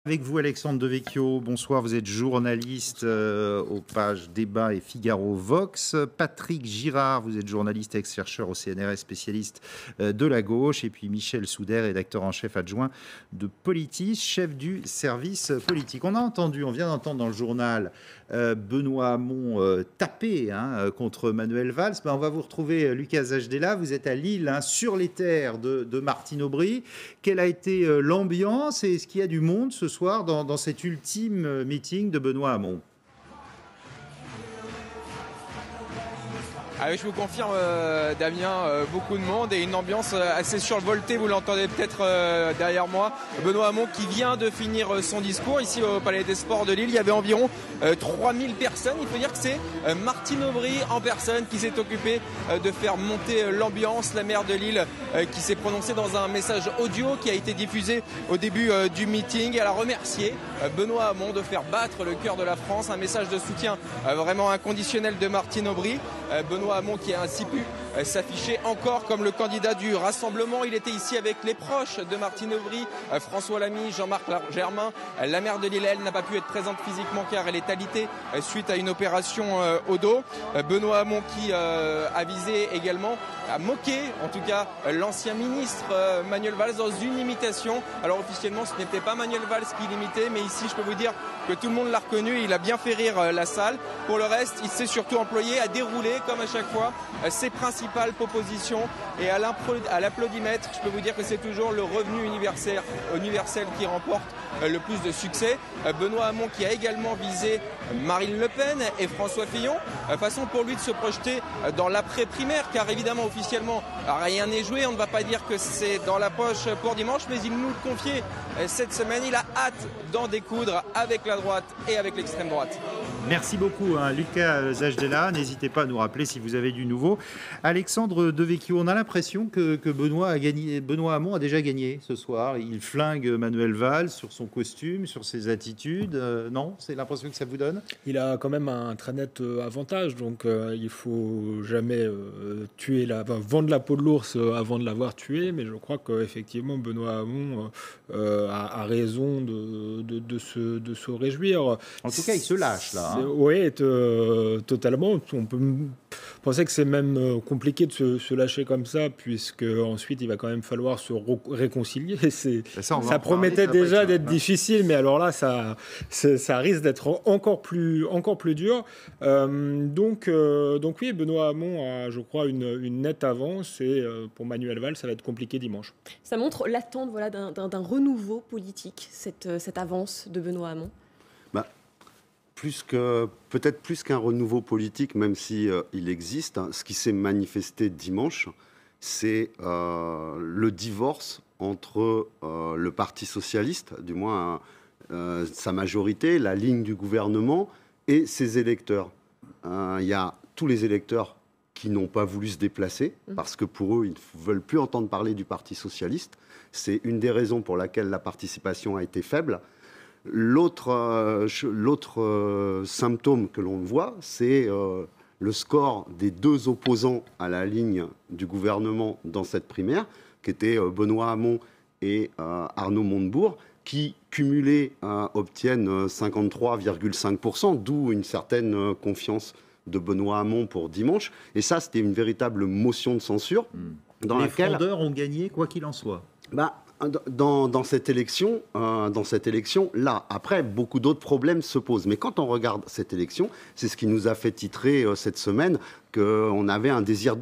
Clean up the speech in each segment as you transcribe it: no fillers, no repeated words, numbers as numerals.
Avec vous, Alexandre Devecchio, bonsoir, vous êtes journaliste aux pages Débat et Figaro Vox. Patrick Girard, vous êtes journaliste ex-chercheur au CNRS, spécialiste de la gauche. Et puis Michel Souder, rédacteur en chef adjoint de Politis, chef du service politique. On vient d'entendre dans le journal Benoît Hamon taper contre Manuel Valls. On va vous retrouver, Lucas Ajdela, vous êtes à Lille, sur les terres de Martine Aubry. Quelle a été l'ambiance et est-ce qu'il y a du monde ce soir dans cet ultime meeting de Benoît Hamon? Ah oui, je vous confirme, Damien, beaucoup de monde et une ambiance assez survoltée, vous l'entendez peut-être derrière moi. Benoît Hamon qui vient de finir son discours ici au Palais des Sports de Lille. Il y avait environ 3000 personnes. Il faut dire que c'est Martine Aubry en personne qui s'est occupée de faire monter l'ambiance. La maire de Lille qui s'est prononcée dans un message audio qui a été diffusé au début du meeting. Elle a remercié Benoît Hamon de faire battre le cœur de la France. Un message de soutien vraiment inconditionnel de Martine Aubry. Benoît Hamon qui a ainsi pu s'afficher encore comme le candidat du rassemblement. Il était ici avec les proches de Martine Aubry, François Lamy, Jean-Marc Germain. La maire de Lille, elle, n'a pas pu être présente physiquement car elle est alitée suite à une opération au dos. Benoît Hamon qui a visé également à moquer, en tout cas, l'ancien ministre Manuel Valls dans une imitation. Alors officiellement, ce n'était pas Manuel Valls qui l'imitait, mais ici, je peux vous dire que tout le monde l'a reconnu et il a bien fait rire la salle. Pour le reste, il s'est surtout employé à dérouler, comme à chaque fois, ses principales propositions. Et à l'applaudimètre, je peux vous dire que c'est toujours le revenu universel qui remporte le plus de succès. Benoît Hamon qui a également visé Marine Le Pen et François Fillon. Façon pour lui de se projeter dans l'après-primaire, car évidemment, officiellement, rien n'est joué. On ne va pas dire que c'est dans la poche pour dimanche, mais il nous le confiait cette semaine. Il a hâte d'en découdre avec la droite et avec l'extrême droite. Merci beaucoup, Lucas Ajdela. N'hésitez pas à nous rappeler si vous avez du nouveau. Alexandre Devecchio, on a l'impression que Benoît Hamon a déjà gagné ce soir. Il flingue Manuel Valls sur son costume, sur ses attitudes. Non, c'est l'impression que ça vous donne? Il a quand même un très net avantage, donc il faut jamais vendre la peau de l'ours avant de l'avoir tué, mais je crois qu'effectivement Benoît Hamon a raison de se réjouir. En tout cas, il se lâche là. Oui, totalement. On peut penser que c'est même compliqué de se lâcher comme ça, puisque ensuite il va quand même falloir se réconcilier. Ça promettait déjà d'être difficile, mais alors là, ça risque d'être encore plus dur. Donc oui, Benoît Hamon a, je crois, une nette avance, et pour Manuel Valls, ça va être compliqué dimanche. Ça montre l'attente d'un renouveau politique, cette avance de Benoît Hamon. Peut-être plus qu'un renouveau politique, même si il existe, ce qui s'est manifesté dimanche, c'est le divorce entre le Parti socialiste, du moins sa majorité, la ligne du gouvernement, et ses électeurs. Il y a tous les électeurs qui n'ont pas voulu se déplacer, parce que pour eux, ils ne veulent plus entendre parler du Parti socialiste. C'est une des raisons pour laquelle la participation a été faible. L'autre symptôme que l'on voit, c'est le score des deux opposants à la ligne du gouvernement dans cette primaire, qui étaient Benoît Hamon et Arnaud Montebourg, qui, cumulés, obtiennent 53,5%, d'où une certaine confiance de Benoît Hamon pour dimanche. Et ça, c'était une véritable motion de censure. Les frondeurs ont gagné, quoi qu'il en soit. Dans cette élection, là, après, beaucoup d'autres problèmes se posent. Mais quand on regarde cette élection, c'est ce qui nous a fait titrer cette semaine qu'il y avait un désir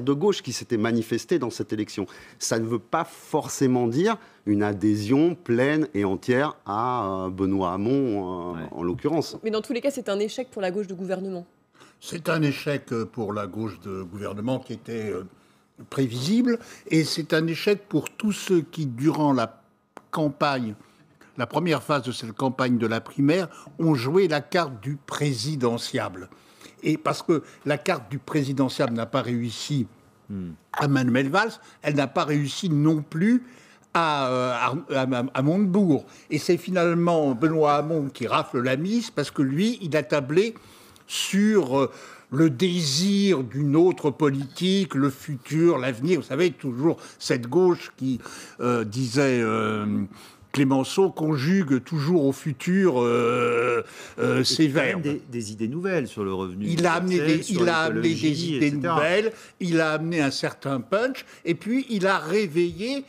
de gauche qui s'était manifesté dans cette élection. Ça ne veut pas forcément dire une adhésion pleine et entière à Benoît Hamon, en l'occurrence. Mais dans tous les cas, c'est un échec pour la gauche de gouvernement. C'est un échec pour la gauche de gouvernement qui était prévisible, et c'est un échec pour tous ceux qui, durant la campagne, la première phase de cette campagne de la primaire, ont joué la carte du présidentiable. Et parce que la carte du présidentiable n'a pas réussi à Manuel Valls, elle n'a pas réussi non plus à Montebourg. Et c'est finalement Benoît Hamon qui rafle la mise, parce que lui, il a tablé sur le désir d'une autre politique, le futur, l'avenir. Vous savez, toujours cette gauche qui disait Clémenceau conjugue toujours au futur ses vers. Des idées nouvelles sur le revenu. Il a amené des idées nouvelles, il a amené un certain punch, et puis il a réveillé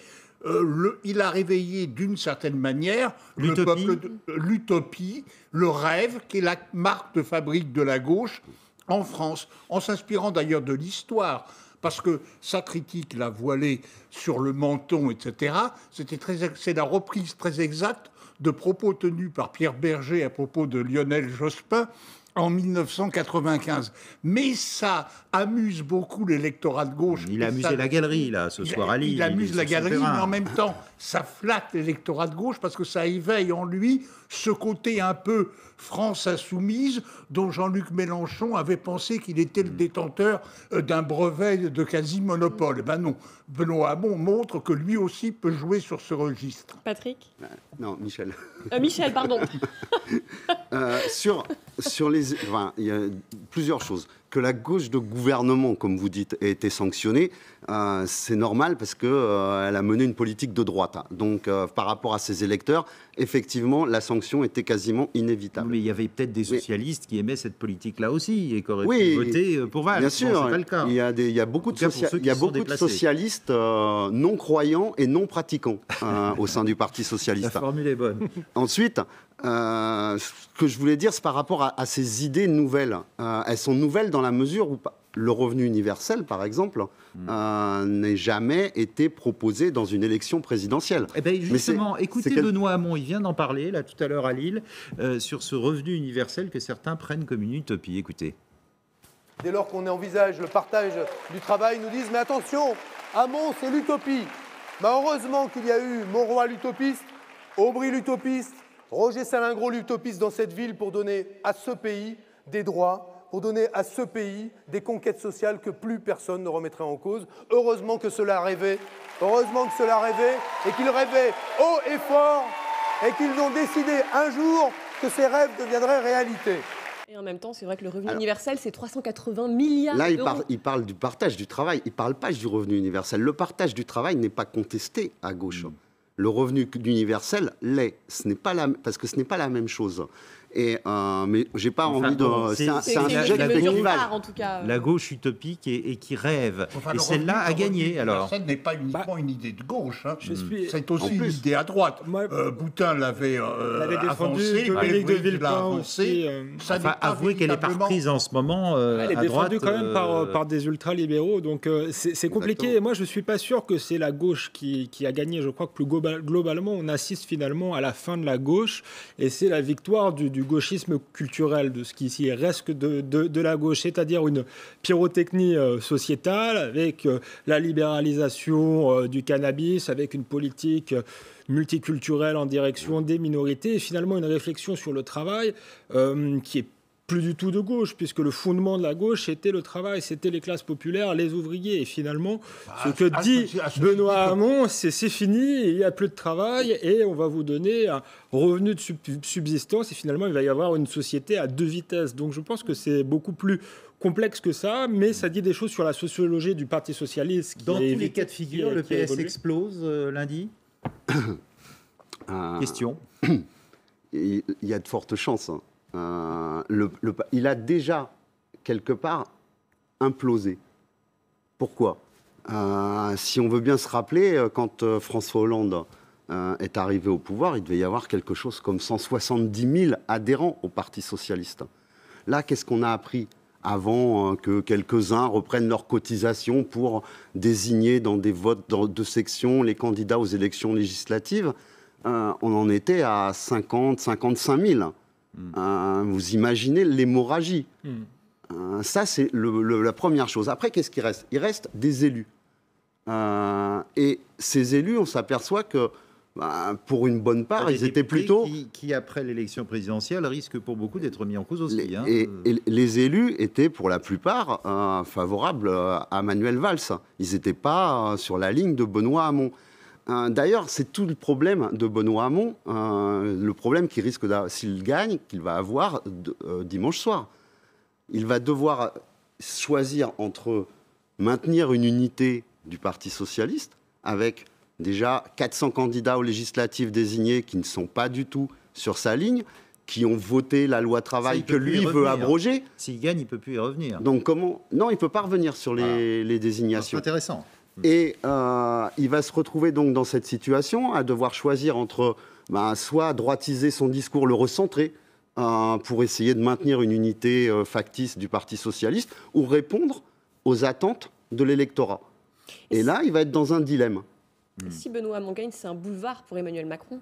d'une certaine manière l'utopie, le rêve, qui est la marque de fabrique de la gauche en France, en s'inspirant d'ailleurs de l'histoire. Parce que sa critique, la voilée sur le menton, etc., c'est la reprise très exacte de propos tenus par Pierre Berger à propos de Lionel Jospin en 1995. Mais ça amuse beaucoup l'électorat de gauche. Il a amusé la galerie, là, ce soir à Lille. Il amuse la galerie, mais en même temps, ça flatte l'électorat de gauche parce que ça éveille en lui ce côté un peu France insoumise dont Jean-Luc Mélenchon avait pensé qu'il était le détenteur d'un brevet de quasi-monopole. Ben non, Benoît Hamon montre que lui aussi peut jouer sur ce registre. Patrick ? Non, Michel. Michel, pardon. Sur les... Enfin, il y a plusieurs choses. Que la gauche de gouvernement, comme vous dites, ait été sanctionnée, c'est normal parce qu'elle a mené une politique de droite. Donc, par rapport à ses électeurs, effectivement, la sanction était quasiment inévitable. Mais il y avait peut-être des socialistes qui aimaient cette politique-là aussi et qui auraient pu voter pour Valls. Bien sûr, bon, c'est pas le cas. Il y a beaucoup de socialistes non croyants et non pratiquants au sein du Parti socialiste. La formule est bonne. Ensuite, ce que je voulais dire, c'est par rapport à ces idées nouvelles. Elles sont nouvelles dans la mesure où le revenu universel, par exemple, n'est jamais été proposé dans une élection présidentielle. Eh bien, justement, écoutez Benoît Hamon, il vient d'en parler, là, tout à l'heure à Lille, sur ce revenu universel que certains prennent comme une utopie. Écoutez. Dès lors qu'on envisage le partage du travail, ils nous disent « Mais attention, Hamon, c'est l'utopie ». Heureusement qu'il y a eu Mauroy l'utopiste, Aubry l'utopiste, Roger Salingro l'utopiste dans cette ville pour donner à ce pays des droits, pour donner à ce pays des conquêtes sociales que plus personne ne remettrait en cause. Heureusement que cela rêvait, et qu'ils rêvaient haut et fort, et qu'ils ont décidé un jour que ces rêves deviendraient réalité. Et en même temps, c'est vrai que le revenu universel, c'est 380 milliards d'euros. Là, il parle du partage du travail, il ne parle pas du revenu universel. Le partage du travail n'est pas contesté à gauche. Le revenu universel l'est, parce que ce n'est pas la même chose. Mais j'ai pas envie de... C'est un sujet qui équivalent. La gauche utopique et qui rêve. Et celle-là a gagné, alors. Ça n'est pas uniquement une idée de gauche. Hein. C'est aussi une idée à droite. Boutin l'avait avancé, Pellegrini l'a avancé. Avouez qu'elle est pas reprise en ce moment elle est à droite. défendue quand même par des ultra-libéraux. Donc c'est compliqué. Et moi, je ne suis pas sûr que c'est la gauche qui a gagné. Je crois que plus globalement, on assiste finalement à la fin de la gauche. Et c'est la victoire du gauchisme culturel, de ce qui ici reste de la gauche, c'est-à-dire une pyrotechnie sociétale avec la libéralisation du cannabis, avec une politique multiculturelle en direction des minorités, et finalement une réflexion sur le travail qui est plus du tout de gauche, puisque le fondement de la gauche, c'était le travail, c'était les classes populaires, les ouvriers. Et finalement, ce que dit Benoît Hamon, c'est fini, il n'y a plus de travail, et on va vous donner un revenu de subsistance, et finalement, il va y avoir une société à deux vitesses. Donc je pense que c'est beaucoup plus complexe que ça, mais ça dit des choses sur la sociologie du Parti socialiste. Dans tous les cas de figure, le PS explose lundi. Question. Il y a de fortes chances. Il a déjà, quelque part, implosé. Pourquoi ? Si on veut bien se rappeler, quand François Hollande est arrivé au pouvoir, il devait y avoir quelque chose comme 170 000 adhérents au Parti socialiste. Là, qu'est-ce qu'on a appris avant que quelques-uns reprennent leurs cotisations pour désigner dans des votes de section les candidats aux élections législatives? On en était à 55 000. Vous imaginez l'hémorragie. Ça, c'est la première chose. Après, qu'est-ce qui reste ? Il reste des élus. Et ces élus, on s'aperçoit que, pour une bonne part, ils étaient plutôt... Qui, après l'élection présidentielle, risquent pour beaucoup d'être mis en cause aussi. Et les élus étaient, pour la plupart, favorables à Manuel Valls. Ils n'étaient pas sur la ligne de Benoît Hamon. D'ailleurs, c'est tout le problème de Benoît Hamon, le problème qu'il risque, s'il gagne, qu'il va avoir dimanche soir. Il va devoir choisir entre maintenir une unité du Parti socialiste avec déjà 400 candidats aux législatives désignés qui ne sont pas du tout sur sa ligne, qui ont voté la loi travail que lui veut abroger. S'il gagne, il ne peut plus y revenir. Donc comment... Non, il ne peut pas revenir sur les désignations. C'est intéressant. Et il va se retrouver donc dans cette situation à devoir choisir entre soit droitiser son discours, le recentrer, pour essayer de maintenir une unité factice du Parti socialiste, ou répondre aux attentes de l'électorat. Et là, il va être dans un dilemme. Si Benoît Hamon gagne, c'est un boulevard pour Emmanuel Macron.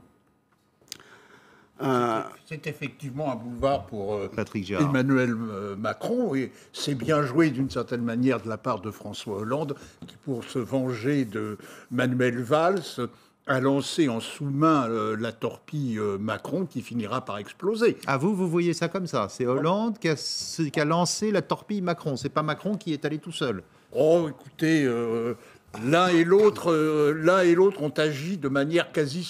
C'est effectivement un boulevard pour Patrick Gérard. Emmanuel Macron, et c'est bien joué d'une certaine manière de la part de François Hollande, qui, pour se venger de Manuel Valls, a lancé en sous-main la torpille Macron, qui finira par exploser. Ah, vous voyez ça comme ça? C'est Hollande qui a lancé la torpille Macron. C'est pas Macron qui est allé tout seul. Oh, écoutez, l'un et l'autre ont agi de manière quasi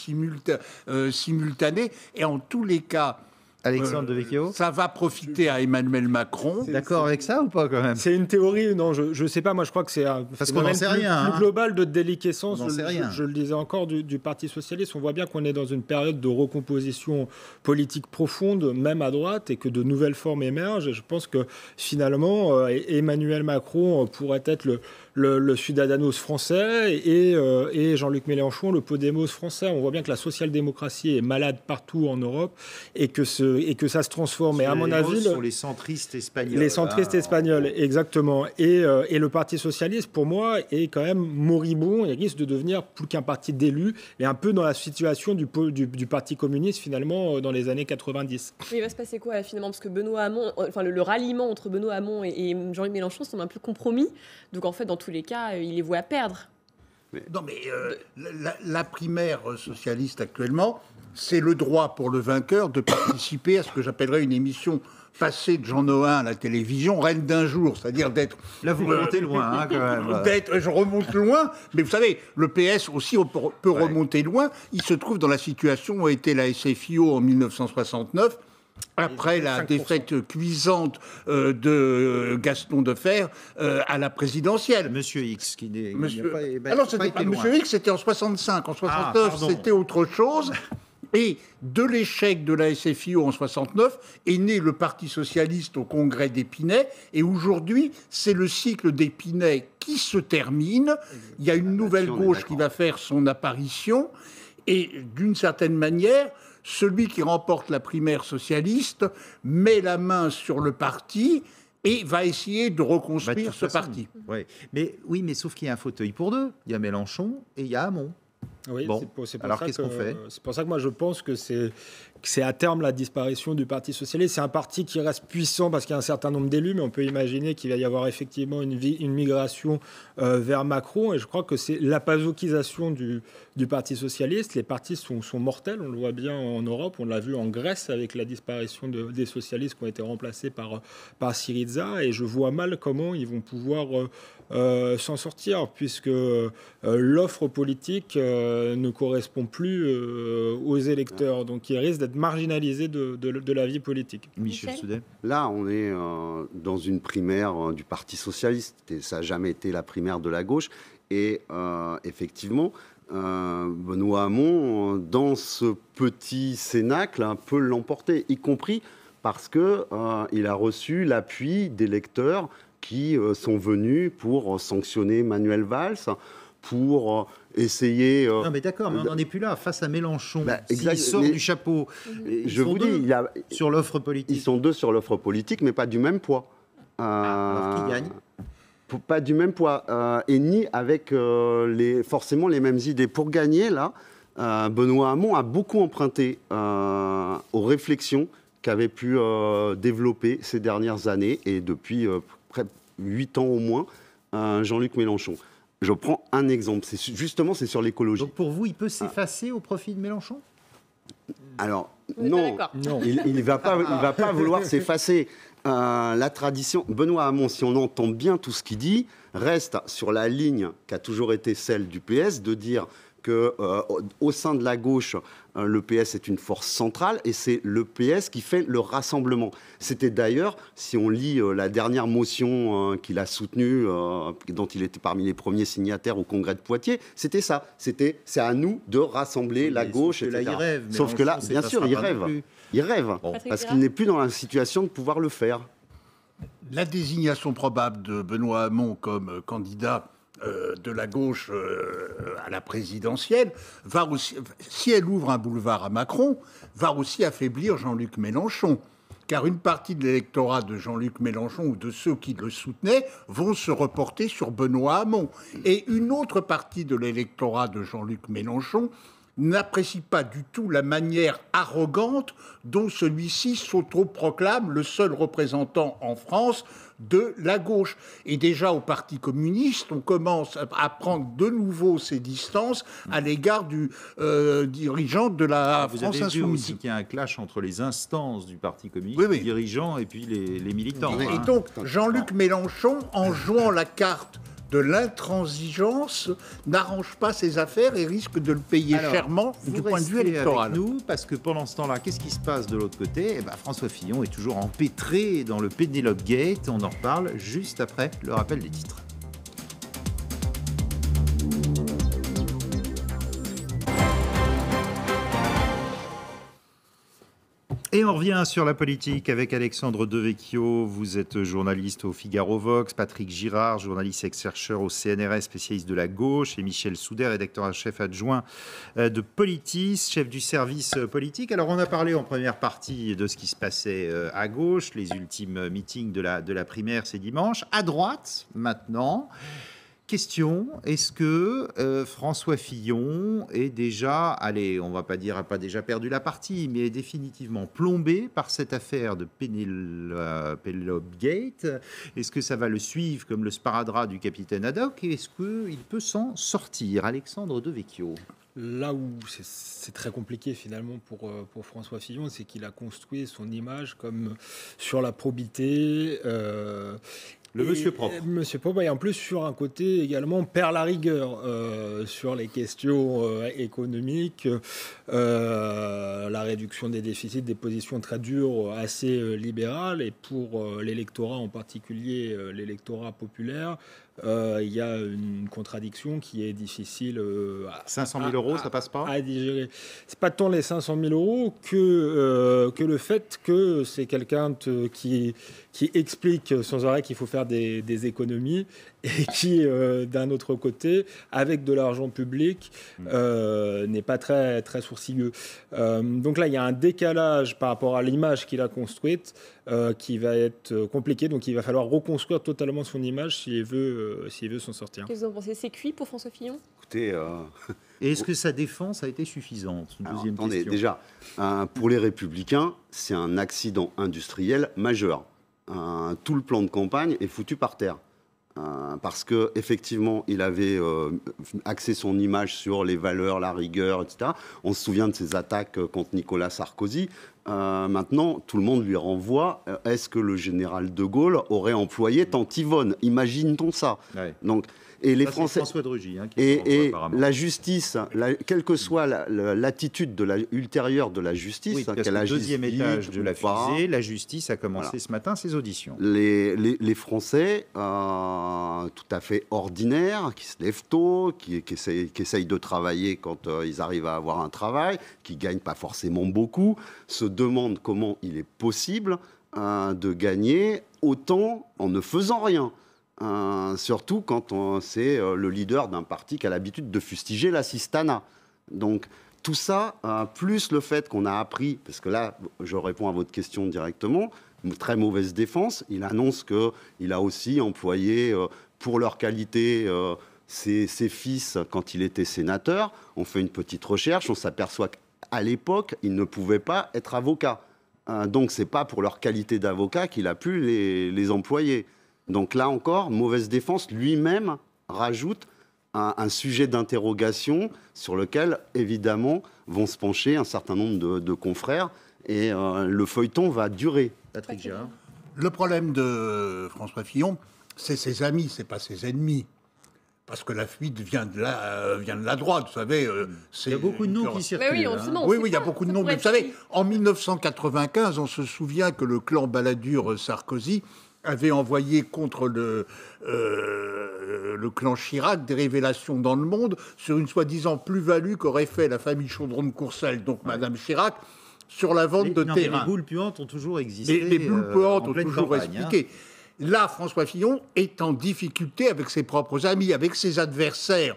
simultanée, et en tous les cas, Alexandre Devecchio, ça va profiter à Emmanuel Macron. D'accord avec ça ou pas quand même? C'est une théorie, non, je sais pas. Moi, je crois que c'est un plus global de déliquescence. Je le disais encore du Parti socialiste. On voit bien qu'on est dans une période de recomposition politique profonde, même à droite, et que de nouvelles formes émergent. Et je pense que finalement, Emmanuel Macron pourrait être le Ciudadanos français et Jean-Luc Mélenchon le Podemos français. On voit bien que la social-démocratie est malade partout en Europe et que ça se transforme. Et à mon avis, sur les centristes espagnols. Les centristes espagnols, exactement. Et le Parti socialiste, pour moi, est quand même moribond. Il risque de devenir plus qu'un parti d'élus, et un peu dans la situation du Parti communiste, finalement, dans les années 90. Mais il va se passer quoi, là, finalement? Parce que Benoît Hamon, le ralliement entre Benoît Hamon et Jean-Luc Mélenchon semble un peu compromis. Donc, en fait, dans tous les cas, il est voué à perdre. Non, mais la primaire socialiste actuellement, c'est le droit pour le vainqueur de participer à ce que j'appellerais une émission passée de Jean Nohain à la télévision, reine d'un jour, c'est-à-dire d'être... Là, vous remontez loin, quand même. Je remonte loin, mais vous savez, le PS aussi peut remonter loin. Il se trouve dans la situation où était la SFIO en 1969, après la défaite cuisante de Gaston Defferre à la présidentielle. Monsieur X, qui n'est alors, Monsieur X, c'était en 65. En 69, c'était autre chose. Et de l'échec de la SFIO en 69 est né le Parti socialiste au congrès d'Épinay. Et aujourd'hui, c'est le cycle d'Épinay qui se termine. Il y a une nouvelle gauche qui va faire son apparition. Et d'une certaine manière, celui qui remporte la primaire socialiste met la main sur le parti et va essayer de reconstruire ce parti. Ouais. Mais sauf qu'il y a un fauteuil pour deux. Il y a Mélenchon et il y a Hamon. Oui, bon. Alors qu'est-ce qu'on fait? C'est pour ça que moi je pense que c'est à terme la disparition du Parti socialiste. C'est un parti qui reste puissant parce qu'il y a un certain nombre d'élus, mais on peut imaginer qu'il va y avoir effectivement une migration vers Macron. Et je crois que c'est l'apazokisation du Parti socialiste. Les partis sont mortels, on le voit bien en Europe. On l'a vu en Grèce avec la disparition des socialistes qui ont été remplacés par Syriza. Et je vois mal comment ils vont pouvoir s'en sortir, puisque l'offre politique ne correspond plus aux électeurs. Donc il risque d'être marginalisé de la vie politique. Michel Soudet. Là, on est dans une primaire du Parti socialiste. Et ça n'a jamais été la primaire de la gauche. Et effectivement, Benoît Hamon, dans ce petit cénacle, peut l'emporter, y compris parce qu'il a reçu l'appui d'électeurs qui sont venus pour sanctionner Manuel Valls, pour essayer... Non mais d'accord, mais on n'en est plus là. Face à Mélenchon, s'il sort du chapeau, je vous dis, sur l'offre politique. Ils sont deux sur l'offre politique, mais pas du même poids. Alors qui gagne? Pas du même poids, et ni avec forcément les mêmes idées. Pour gagner, là, Benoît Hamon a beaucoup emprunté aux réflexions qu'avait pu développer ces dernières années, et depuis près de 8 ans au moins, Jean-Luc Mélenchon. Je prends un exemple, c'est sur l'écologie. Donc pour vous, il peut s'effacer au profit de Mélenchon? Alors, non. Il ne va pas vouloir s'effacer. La tradition, Benoît Hamon, si on entend bien tout ce qu'il dit, reste sur la ligne qui a toujours été celle du PS, de dire qu'au sein de la gauche, le PS est une force centrale et c'est le PS qui fait le rassemblement. C'était d'ailleurs, si on lit la dernière motion qu'il a soutenue, dont il était parmi les premiers signataires au Congrès de Poitiers, c'était ça. C'est à nous de rassembler la gauche, etc. Là, il rêve, sauf que là, bien sûr, il rêve. Il rêve, parce qu'il n'est plus dans la situation de pouvoir le faire. La désignation probable de Benoît Hamon comme candidat de la gauche à la présidentielle va aussi, si elle ouvre un boulevard à Macron, va aussi affaiblir Jean-Luc Mélenchon. Car une partie de l'électorat de Jean-Luc Mélenchon ou de ceux qui le soutenaient vont se reporter sur Benoît Hamon. Et une autre partie de l'électorat de Jean-Luc Mélenchon n'apprécie pas du tout la manière arrogante dont celui-ci s'autoproclame le seul représentant en France de la gauche. Et déjà au Parti communiste, on commence à prendre de nouveau ses distances à l'égard du dirigeant de la France Insoumise. Vous avez vu aussi qu'il y a un clash entre les instances du Parti communiste, les dirigeants et puis les militants. Et donc Jean-Luc Mélenchon, en jouant la carte de l'intransigeance, n'arrange pas ses affaires et risque de le payer chèrement du point de vue électoral. Avec nous, parce que pendant ce temps-là, qu'est-ce qui se passe de l'autre côté ? François Fillon est toujours empêtré dans le Penelope Gate. On en reparle juste après le rappel des titres. Et on revient sur la politique avec Alexandre Devecchio. Vous êtes journaliste au Figaro Vox, Patrick Girard, journaliste ex-chercheur au CNRS, spécialiste de la gauche, et Michel Soudet, rédacteur en chef adjoint de Politis, chef du service politique. Alors on a parlé en première partie de ce qui se passait à gauche, les ultimes meetings de la primaire, c'est dimanche. À droite, maintenant... Question, est-ce que François Fillon est déjà, on va pas dire, pas déjà perdu la partie, mais est définitivement plombé par cette affaire de Penelope Gate? Est-ce que ça va le suivre comme le sparadrap du capitaine Haddock? Et est-ce qu'il peut s'en sortir? Alexandre Devecchio. Là où c'est très compliqué finalement pour François Fillon, c'est qu'il a construit son image comme sur la probité. Le monsieur propre. Monsieur propre, et en plus sur un côté également perd la rigueur sur les questions économiques, la réduction des déficits, des positions très dures, assez libérales, et pour l'électorat en particulier, l'électorat populaire, il y a une contradiction qui est difficile 500 000 euros, ça passe pas à digérer. C'est pas tant les 500 000 euros que le fait que c'est quelqu'un qui explique sans arrêt qu'il faut faire des économies et qui, d'un autre côté, avec de l'argent public, n'est pas très, très sourcilleux. Donc là, il y a un décalage par rapport à l'image qu'il a construite qui va être compliqué. Donc il va falloir reconstruire totalement son image s'il veut s'en sortir. Qu'est-ce que vous en pensez? C'est cuit pour François Fillon? Écoutez... Et est-ce que sa défense a été suffisante? Deuxième question. Déjà, pour les Républicains, c'est un accident industriel majeur. Tout le plan de campagne est foutu par terre. Parce qu'effectivement, il avait axé son image sur les valeurs, la rigueur, etc. On se souvient de ses attaques contre Nicolas Sarkozy. Maintenant, tout le monde lui renvoie. Est-ce que le général de Gaulle aurait employé tant Yvonne? Imagine-t-on ça? Ouais. Donc, et les Français, François Drugy, et la justice, quelle que soit l'attitude ultérieure de la justice, parce que deuxième étage de la fusée, la justice a commencé ce matin ses auditions. Les Français, tout à fait ordinaires, qui se lèvent tôt, qui essayent de travailler quand ils arrivent à avoir un travail, qui gagnent pas forcément beaucoup, se demandent comment il est possible de gagner autant en ne faisant rien. Surtout quand c'est le leader d'un parti qui a l'habitude de fustiger l'assistanat. Donc tout ça, plus le fait qu'on a appris, parce que là, je réponds à votre question directement, une très mauvaise défense, il annonce qu'il a aussi employé, pour leur qualité, ses fils quand il était sénateur. On fait une petite recherche, on s'aperçoit qu'à l'époque, il ne pouvait pas être avocat. Donc c'est pas pour leur qualité d'avocat qu'il a pu les employer. Donc là encore, mauvaise défense, lui-même rajoute un sujet d'interrogation sur lequel, évidemment, vont se pencher un certain nombre de confrères. Et le feuilleton va durer. Patrick Girard. Le problème de François Fillon, c'est ses amis, c'est pas ses ennemis. parce que la fuite vient de la droite, vous savez. Il y a beaucoup de noms qui circulent. Oui, il y a beaucoup de noms. Mais vous savez, en 1995, on se souvient que le clan Balladur-Sarkozy avait envoyé contre le clan Chirac des révélations dans le Monde sur une soi-disant plus-value qu'aurait fait la famille Chaudron de Courcelles, donc Madame Chirac, sur la vente de terrain. Les boules puantes ont toujours existé. Les boules puantes ont toujours expliqué. Là, François Fillon est en difficulté avec ses propres amis, avec ses adversaires.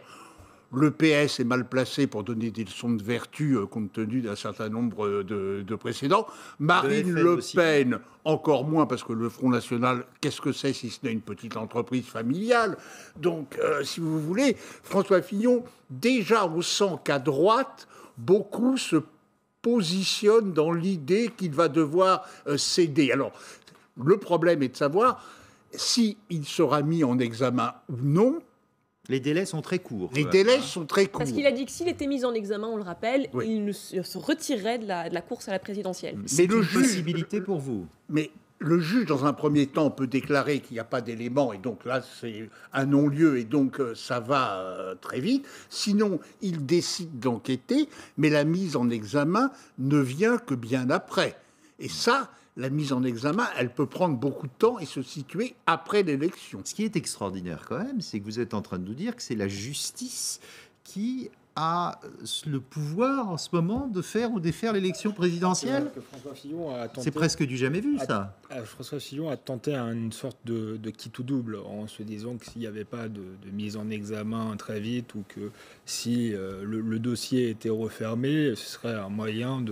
Le PS est mal placé pour donner des leçons de vertu compte tenu d'un certain nombre de précédents. Marine Le Pen, encore moins, parce que le Front National, qu'est-ce que c'est si ce n'est une petite entreprise familiale? Donc, si vous voulez, François Fillon, déjà on sent qu'à droite, beaucoup se positionnent dans l'idée qu'il va devoir céder. Alors, le problème est de savoir s'il sera mis en examen ou non. Les délais sont très courts. Les délais sont très courts. Parce qu'il a dit que s'il était mis en examen, on le rappelle, il se retirerait de la course à la présidentielle. C'est une possibilité pour vous. Mais le juge, dans un premier temps, peut déclarer qu'il n'y a pas d'éléments, et donc là, c'est un non-lieu, et donc ça va très vite. Sinon, il décide d'enquêter, mais la mise en examen ne vient que bien après. Et ça, la mise en examen, elle peut prendre beaucoup de temps et se situer après l'élection. Ce qui est extraordinaire quand même, c'est que vous êtes en train de nous dire que c'est la justice qui a le pouvoir en ce moment de faire ou défaire l'élection présidentielle. C'est presque du jamais vu, ça. François Fillon a tenté une sorte de quitte ou double en se disant que s'il n'y avait pas de mise en examen très vite ou que si le dossier était refermé, ce serait un moyen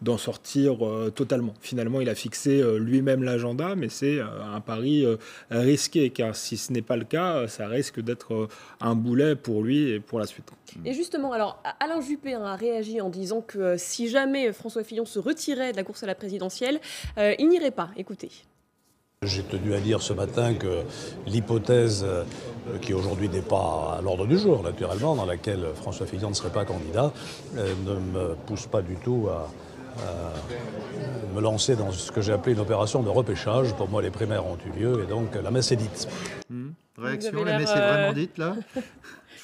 d'en sortir totalement. Finalement, il a fixé lui-même l'agenda, mais c'est un pari risqué, car si ce n'est pas le cas, ça risque d'être un boulet pour lui et pour la suite. Et justement, alors Alain Juppé a réagi en disant que si jamais François Fillon se retirait de la course à la présidentielle, il n'irait pas. Écoutez. J'ai tenu à dire ce matin que l'hypothèse qui aujourd'hui n'est pas à l'ordre du jour, naturellement, dans laquelle François Fillon ne serait pas candidat, ne me pousse pas du tout à me lancer dans ce que j'ai appelé une opération de repêchage. Pour moi, les primaires ont eu lieu et donc la messe est dite. Réaction, la messe est vraiment dite, là?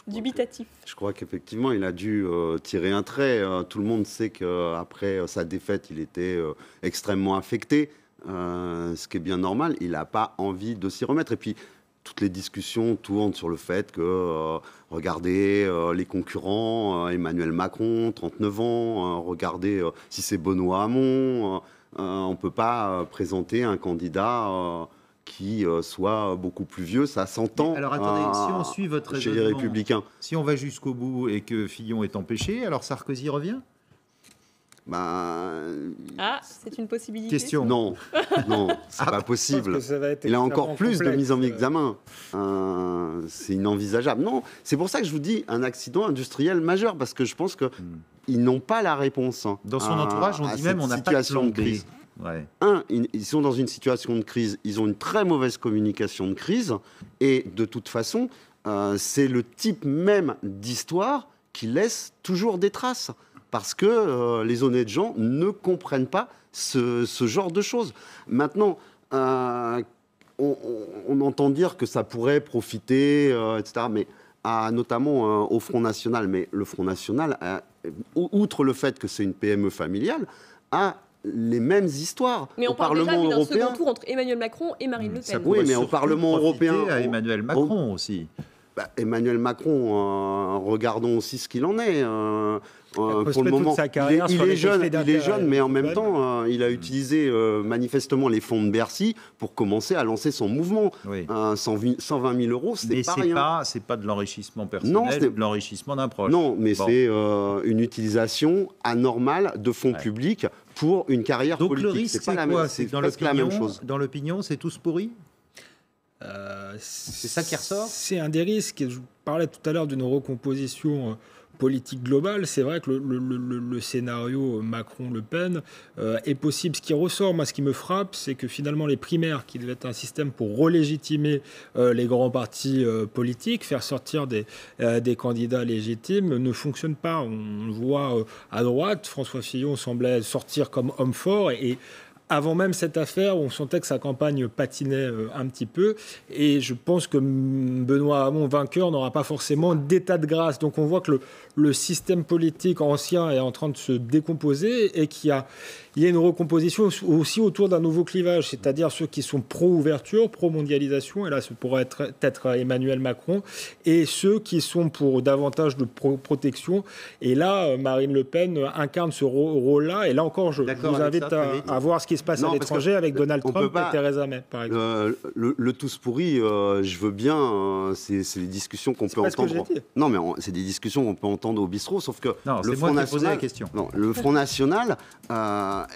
Dubitatif. Je crois qu'effectivement, il a dû tirer un trait. Tout le monde sait qu'après sa défaite, il était extrêmement affecté, ce qui est bien normal. Il n'a pas envie de s'y remettre. Et puis, toutes les discussions tournent sur le fait que, regardez, les concurrents, Emmanuel Macron, 39 ans, regardez si c'est Benoît Hamon, on ne peut pas présenter un candidat... qui soit beaucoup plus vieux, ça s'entend. Alors attendez, si on suit votre raisonnement, chez les Républicains, si on va jusqu'au bout et que Fillon est empêché, alors Sarkozy revient? C'est une possibilité. Question. Non, c'est pas possible. Il a encore plus de mise en examen. C'est inenvisageable. Non, c'est pour ça que je vous dis un accident industriel majeur, parce que je pense qu'ils n'ont pas la réponse. Dans son entourage, on dit même on n'a pas de plan B. Ouais. Ils sont dans une situation de crise, ils ont une très mauvaise communication de crise, et de toute façon, c'est le type même d'histoire qui laisse toujours des traces, parce que les honnêtes gens ne comprennent pas ce genre de choses. Maintenant, on entend dire que ça pourrait profiter, etc., mais notamment au Front National. Mais le Front National, outre le fait que c'est une PME familiale, a les mêmes histoires. Mais on parle déjà d'un second tour entre Emmanuel Macron et Marine Le Pen. Oui, mais au Parlement européen... à Emmanuel Macron aussi. Emmanuel Macron, regardons aussi ce qu'il en est. Pour le moment, il est jeune, mais en même temps, il a utilisé manifestement les fonds de Bercy pour commencer à lancer son mouvement. Oui. 120 000 euros, c'est pas rien. C'est pas de l'enrichissement personnel, c'est de l'enrichissement d'un proche. Non, mais c'est une utilisation anormale de fonds publics pour une carrière politique. Donc le risque, c'est quoi? C'est la même chose. Dans l'opinion, c'est tous pourris? C'est ça qui ressort? C'est un des risques. Je parlais tout à l'heure d'une recomposition politique globale. C'est vrai que le scénario Macron-Le Pen est possible. Ce qui ressort, moi, ce qui me frappe, c'est que finalement les primaires, qui devaient être un système pour relégitimer les grands partis politiques, faire sortir des candidats légitimes, ne fonctionnent pas. On voit à droite, François Fillon semblait sortir comme homme fort et avant même cette affaire, on sentait que sa campagne patinait un petit peu. Et je pense que Benoît Hamon, vainqueur, n'aura pas forcément d'état de grâce. Donc on voit que le système politique ancien est en train de se décomposer et qu'il y a une recomposition aussi autour d'un nouveau clivage, c'est-à-dire ceux qui sont pro-ouverture, pro-mondialisation, et là ce pourrait être Emmanuel Macron, et ceux qui sont pour davantage de protection. Et là, Marine Le Pen incarne ce rôle-là. Et là encore, je vous invite à voir ce qui se passe à l'étranger avec Donald Trump et Theresa May, par exemple. Le tous pourri, je veux bien, c'est des discussions qu'on peut entendre. Non, mais c'est des discussions qu'on peut entendre au bistrot, sauf que le Front National, le Front National a,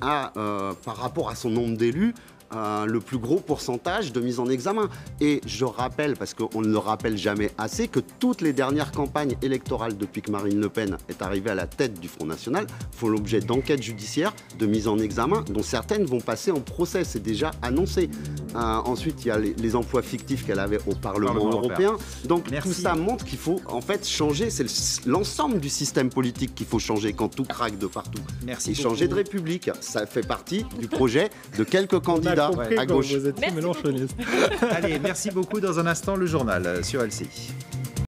par rapport à son nombre d'élus, le plus gros pourcentage de mise en examen. Et je rappelle, parce qu'on ne le rappelle jamais assez, que toutes les dernières campagnes électorales depuis que Marine Le Pen est arrivée à la tête du Front National font l'objet d'enquêtes judiciaires, de mise en examen, dont certaines vont passer en procès. C'est déjà annoncé. Ensuite, il y a les emplois fictifs qu'elle avait au Parlement européen. Donc tout ça montre qu'il faut en fait changer. C'est l'ensemble du système politique qu'il faut changer quand tout craque de partout. Merci. Et changer de République, ça fait partie du projet de quelques candidats à gauche. Vous êtes mélanchoniste. Allez, merci beaucoup. Dans un instant, le journal sur LCI.